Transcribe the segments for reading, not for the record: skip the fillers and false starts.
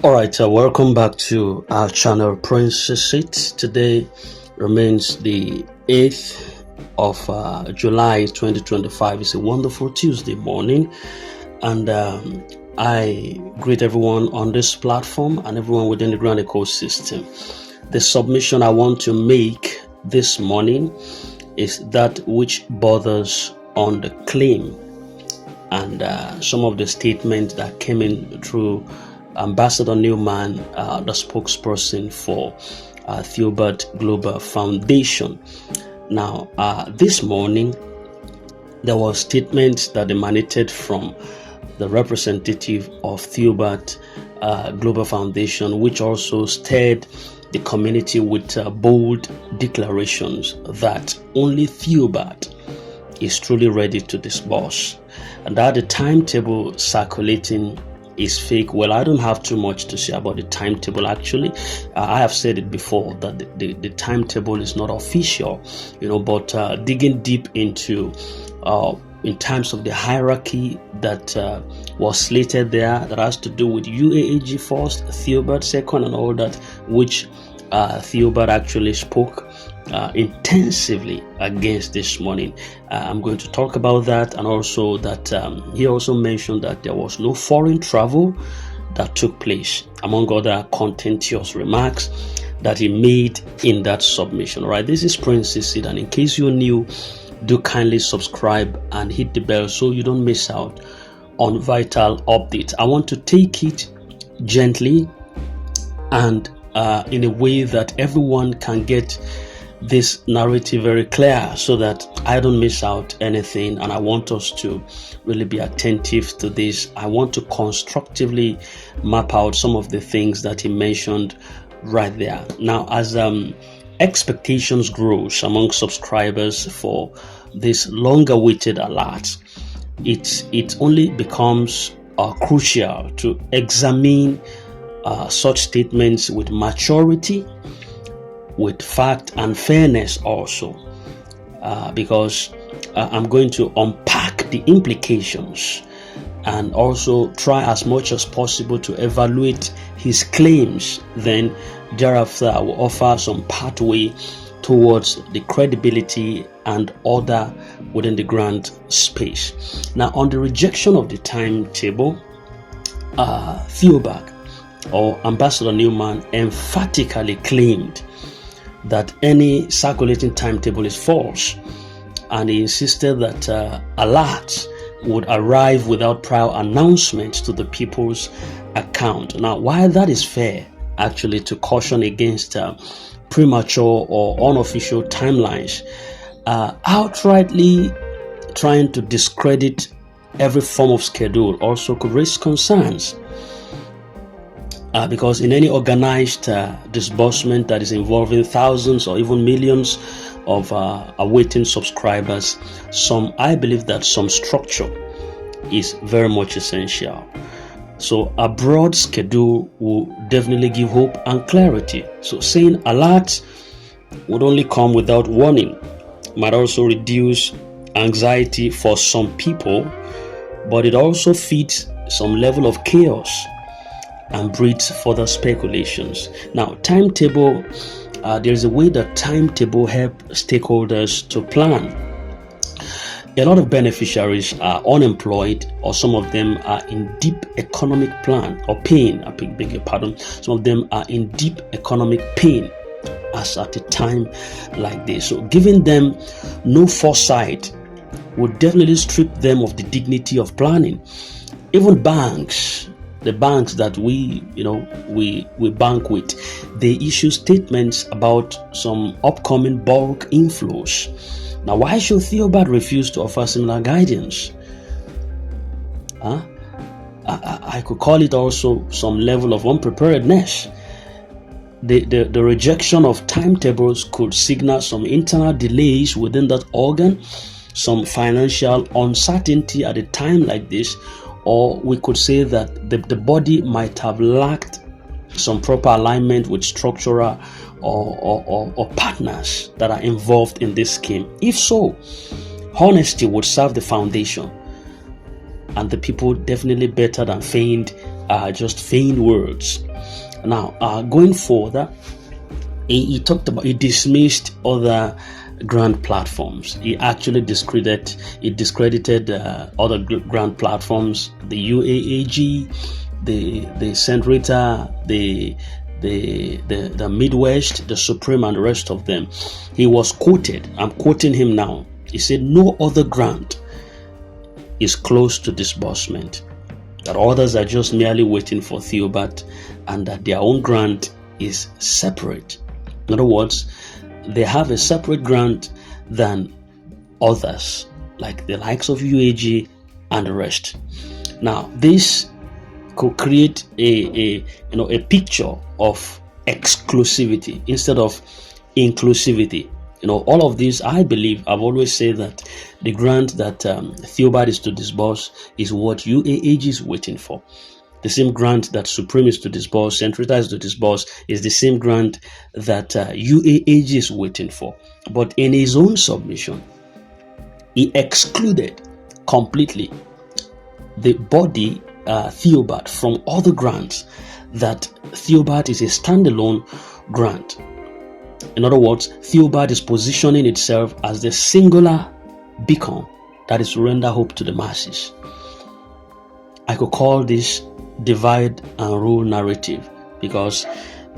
Alright, welcome back to our channel Princess Seat. Today remains the 8th of July 2025. It's a wonderful Tuesday morning, and I greet everyone on this platform and everyone within the Grand ecosystem. The submission I want to make this morning is that which borders on the claim and some of the statements that came in through Ambassador Newman, the spokesperson for Theobald Global Foundation. Now, this morning, there was statements that emanated from the representative of Theobald Global Foundation, which also stirred the community with bold declarations that only Theobald is truly ready to disburse, and that the timetable circulating is fake. Well, I don't have too much to say about the timetable. Actually, I have said it before that the timetable is not official, but digging deep into in terms of the hierarchy that was slated there, that has to do with UAAG first, Theobald second, and all that, which Theobald actually spoke intensively against this morning. I'm going to talk about that, and also that he also mentioned that there was no foreign travel that took place, among other contentious remarks that he made in that submission. All right, this is Princess Seed, and in case you're new, do kindly subscribe and hit the bell so you don't miss out on vital updates. I want to take it gently and in a way that everyone can get this narrative very clear, so that I don't miss out anything, and I want us to really be attentive to this. I want to constructively map out some of the things that he mentioned right there. Now, as expectations grows among subscribers for this long-awaited alert, it only becomes crucial to examine such statements with maturity, with fact and fairness also, because I'm going to unpack the implications and also try as much as possible to evaluate his claims. Then thereafter I will offer some pathway towards the credibility and order within the grand space. Now, on the rejection of the timetable, Theobald or Ambassador Newman emphatically claimed that any circulating timetable is false, and he insisted that alerts would arrive without prior announcement to the people's account. Now, while that is fair, actually, to caution against premature or unofficial timelines, outrightly trying to discredit every form of schedule also could raise concerns. Because in any organized disbursement that is involving thousands or even millions of awaiting subscribers, I believe that some structure is very much essential. So a broad schedule will definitely give hope and clarity. So saying alerts would only come without warning might also reduce anxiety for some people, but it also feeds some level of chaos and breeds further speculations. Now, timetable, there is a way that timetable help stakeholders to plan. A lot of beneficiaries are unemployed, or some of them are in deep economic pain. Some of them are in deep economic pain as at a time like this. So giving them no foresight would definitely strip them of the dignity of planning. Even the banks that we bank with, they issue statements about some upcoming bulk inflows. Now, why should Theobald refuse to offer similar guidance? I could call it also some level of unpreparedness. The rejection of timetables could signal some internal delays within that organ, some financial uncertainty at a time like this, or we could say that the body might have lacked some proper alignment with structural or partners that are involved in this scheme. If so, honesty would serve the foundation, and the people definitely better than feigned are just vain words. Now, going further, he dismissed other grand platforms. He actually discredited other grand platforms, the UAAG, the Saint Rita, the Midwest, the Supreme, and the rest of them. He was quoted, I'm quoting him now. He said, no other grant is close to disbursement, that others are just merely waiting for Theobat, and that their own grant is separate. In other words, they have a separate grant than others, like the likes of UAG and the rest. Now, this could create a picture of exclusivity instead of inclusivity. All of this, I believe, I've always said that the grant that Theobat is to disburse is what UAAG is waiting for. The same grant that Supreme is to disburse, Saint Rita is to disburse, is the same grant that UAAG is waiting for. But in his own submission, he excluded completely the body Theobat from other grants, that Theobat is a standalone grant. In other words, Theobat is positioning itself as the singular beacon that is to render hope to the masses. I could call this divide and rule narrative, because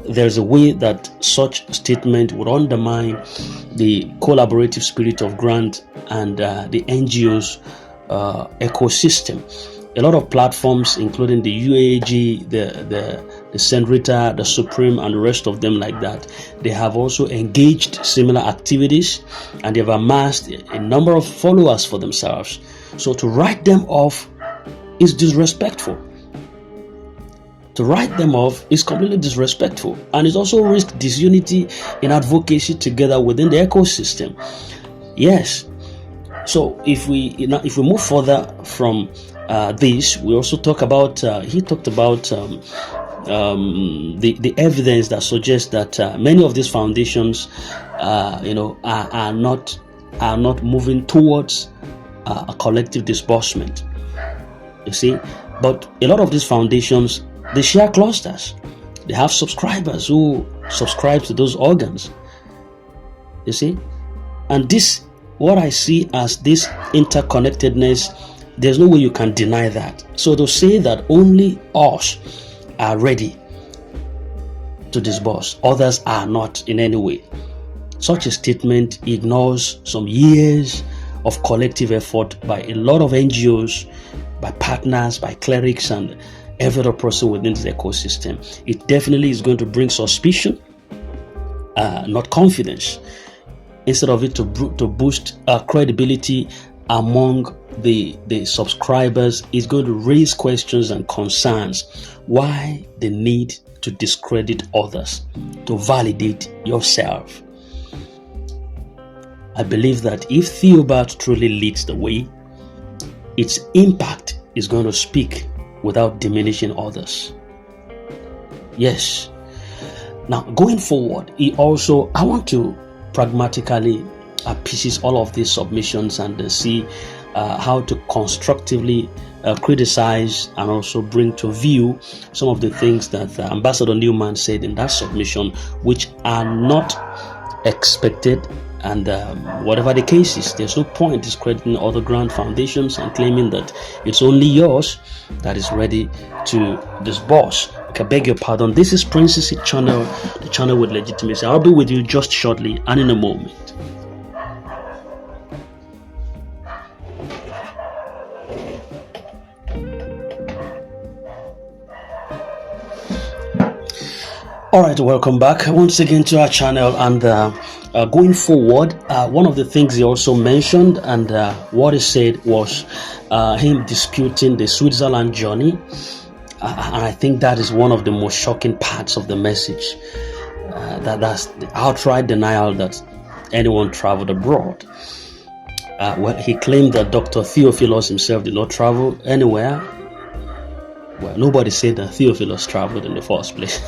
there's a way that such statement would undermine the collaborative spirit of grant and the NGOs ecosystem. A lot of platforms, including the UAG, the Saint Rita, the Supreme, and the rest of them like that, they have also engaged similar activities, and they've amassed a number of followers for themselves. So to write them off is disrespectful. To write them off is completely disrespectful, and it also risks disunity in advocacy together within the ecosystem. Yes. So if we move further from this, we also talk about. He talked about the evidence that suggests that many of these foundations, are not moving towards a collective disbursement. You see, but a lot of these foundations, they share clusters. They have subscribers who subscribe to those organs. You see, and this, what I see as this interconnectedness, there's no way you can deny that. So to say that only us are ready to disburse, others are not in any way, such a statement ignores some years of collective effort by a lot of NGOs, by partners, by clerics, and every other person within the ecosystem. It definitely is going to bring suspicion, not confidence, instead of it to boost credibility among the subscribers. Is going to raise questions and concerns. Why the need to discredit others, to validate yourself? I believe that if Theobat truly leads the way, its impact is going to speak without diminishing others. Yes. Now, going forward, I want to pragmatically pieces all of these submissions and see how to constructively criticize and also bring to view some of the things that Ambassador Newman said in that submission, which are not expected. And whatever the case is, there's no point discrediting other grand foundations and claiming that it's only yours that is ready to disburse. I beg your pardon. This is Princess Channel, the channel with legitimacy. I'll be with you just shortly and in a moment. All right, welcome back once again to our channel. And going forward, one of the things he also mentioned and what he said was him disputing the Switzerland journey. And I think that is one of the most shocking parts of the message. That's the outright denial that anyone traveled abroad. Well, he claimed that Dr. Theophilus himself did not travel anywhere. Well, nobody said that Theophilus traveled in the first place.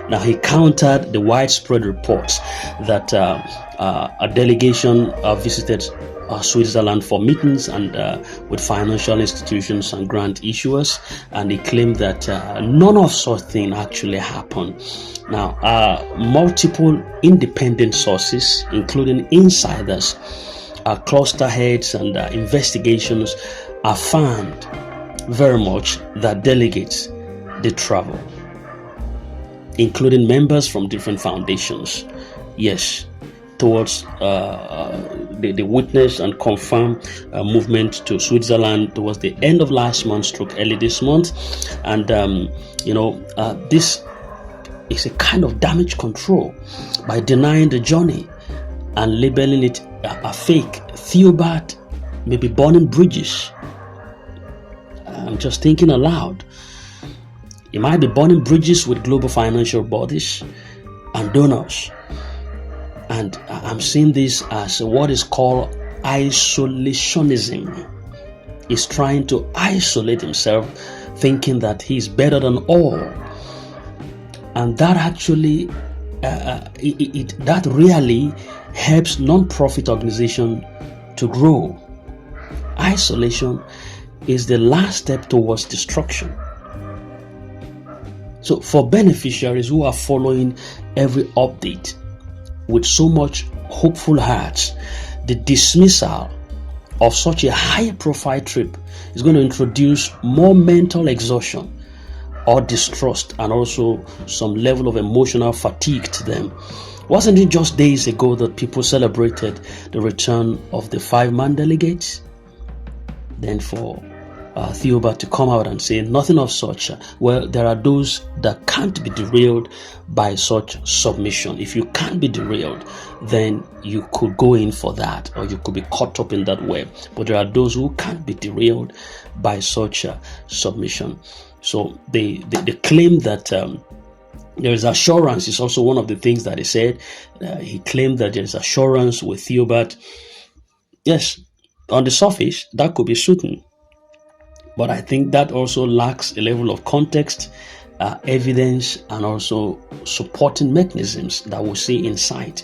Now, he countered the widespread reports that a delegation visited Switzerland for meetings and with financial institutions and grant issuers, and he claimed that none of such thing actually happened. Now, multiple independent sources, including insiders, cluster heads, and investigations affirmed very much that delegates did travel, including members from different foundations. Yes, towards the witness and confirm movement to Switzerland towards the end of last month, early this month. And this is a kind of damage control by denying the journey and labeling it a fake. Theobald may be burning bridges. I'm just thinking aloud. He might be burning bridges with global financial bodies and donors. And I'm seeing this as what is called isolationism. He's trying to isolate himself, thinking that he's better than all. And that actually, that really helps non-profit organization to grow. Isolation is the last step towards destruction. So for beneficiaries who are following every update with so much hopeful hearts, the dismissal of such a high-profile trip is going to introduce more mental exhaustion or distrust, and also some level of emotional fatigue to them. Wasn't it just days ago that people celebrated the return of the 5-man delegates? Then for Theobald to come out and say nothing of such. Well, there are those that can't be derailed by such submission. If you can't be derailed, then you could go in for that, or you could be caught up in that web. But there are those who can't be derailed by such submission. So they claim that there is assurance. Is also one of the things that he said. He claimed that there is assurance with Theobald. Yes, on the surface, that could be certain. But I think that also lacks a level of context, evidence, and also supporting mechanisms that we'll see in sight.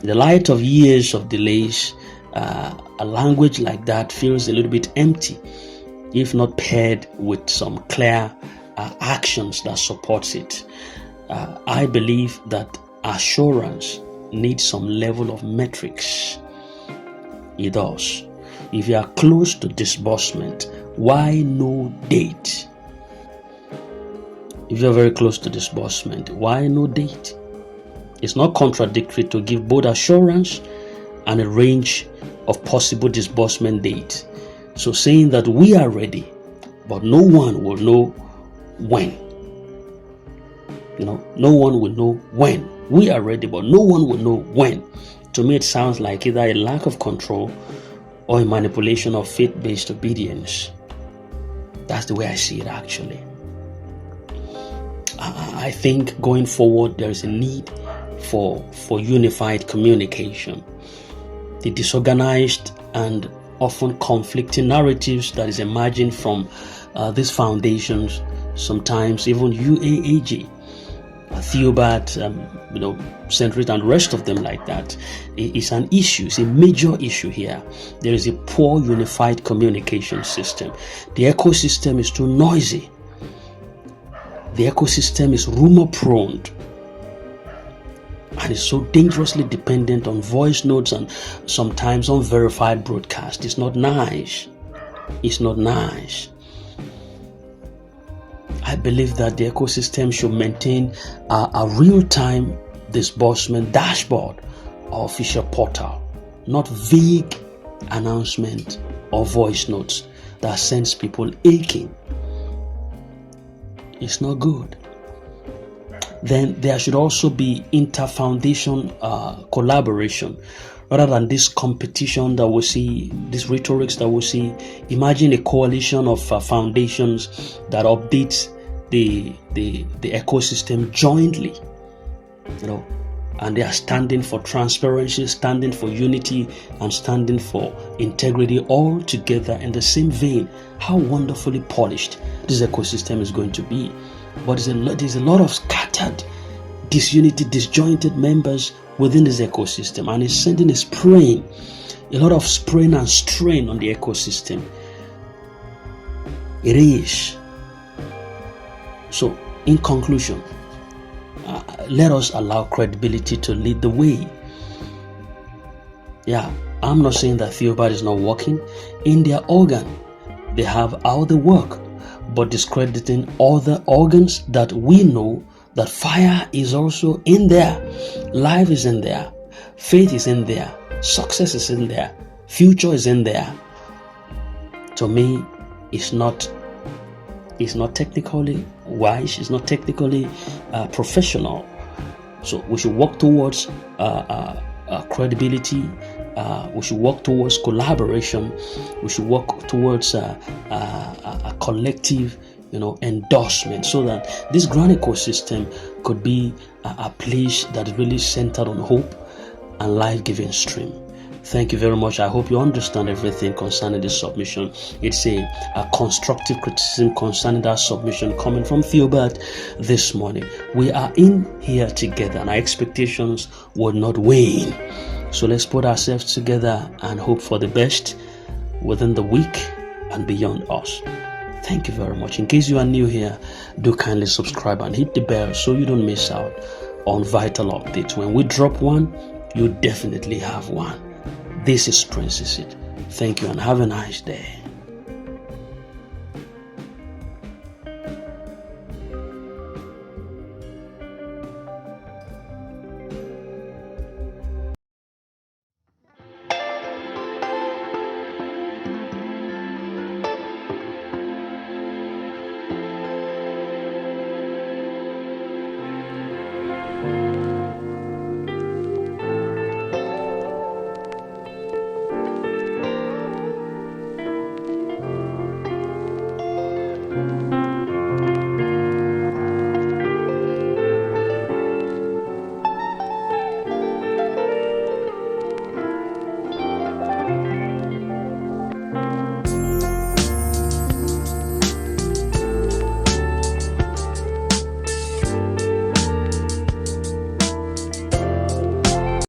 In the light of years of delays, a language like that feels a little bit empty, if not paired with some clear actions that supports it. I believe that assurance needs some level of metrics. It does. If you are close to disbursement, why no date? If you're very close to disbursement, why no date? It's not contradictory to give both assurance and a range of possible disbursement dates. So saying that we are ready, but no one will know when. No one will know when. We are ready, but no one will know when. To me, it sounds like either a lack of control or a manipulation of faith-based obedience. That's the way I see it, actually. I think going forward, there is a need for unified communication. The disorganized and often conflicting narratives that is emerging from these foundations, sometimes even UAAG, Theobald, Century, and the rest of them like that, is an issue. It's a major issue here. There is a poor unified communication system. The ecosystem is too noisy. The ecosystem is rumor prone, and it's so dangerously dependent on voice notes and sometimes unverified broadcast. It's not nice. It's not nice. I believe that the ecosystem should maintain a real-time disbursement dashboard or official portal, not vague announcement or voice notes that sends people aching. It's not good. Then there should also be inter-foundation collaboration rather than this competition that we see, this rhetorics that we see. Imagine a coalition of foundations that updates the ecosystem jointly, and they are standing for transparency, standing for unity, and standing for integrity all together in the same vein. How wonderfully polished this ecosystem is going to be. But there's a lot of scattered, disunity, disjointed members within this ecosystem, and it's sending, it's praying a lot of strain and strain on the ecosystem. It is. So, in conclusion, let us allow credibility to lead the way. Yeah, I'm not saying that Theobald is not working. In their organ, they have how they work, but discrediting other organs that we know that fire is also in there, life is in there, faith is in there, success is in there, future is in there. To me, it's not technically wise, it's not technically professional. So we should work towards credibility. We should work towards collaboration. We should work towards a collective, endorsement, so that this grand ecosystem could be a place that is really centered on hope and life-giving stream. Thank you very much. I hope you understand everything concerning this submission. It's a constructive criticism concerning that submission coming from Theobald this morning. We are in here together and our expectations will not wane. So let's put ourselves together and hope for the best within the week and beyond us. Thank you very much. In case you are new here, do kindly subscribe and hit the bell so you don't miss out on vital updates. When we drop one, you definitely have one. This is Prince's Seat. Thank you and have a nice day.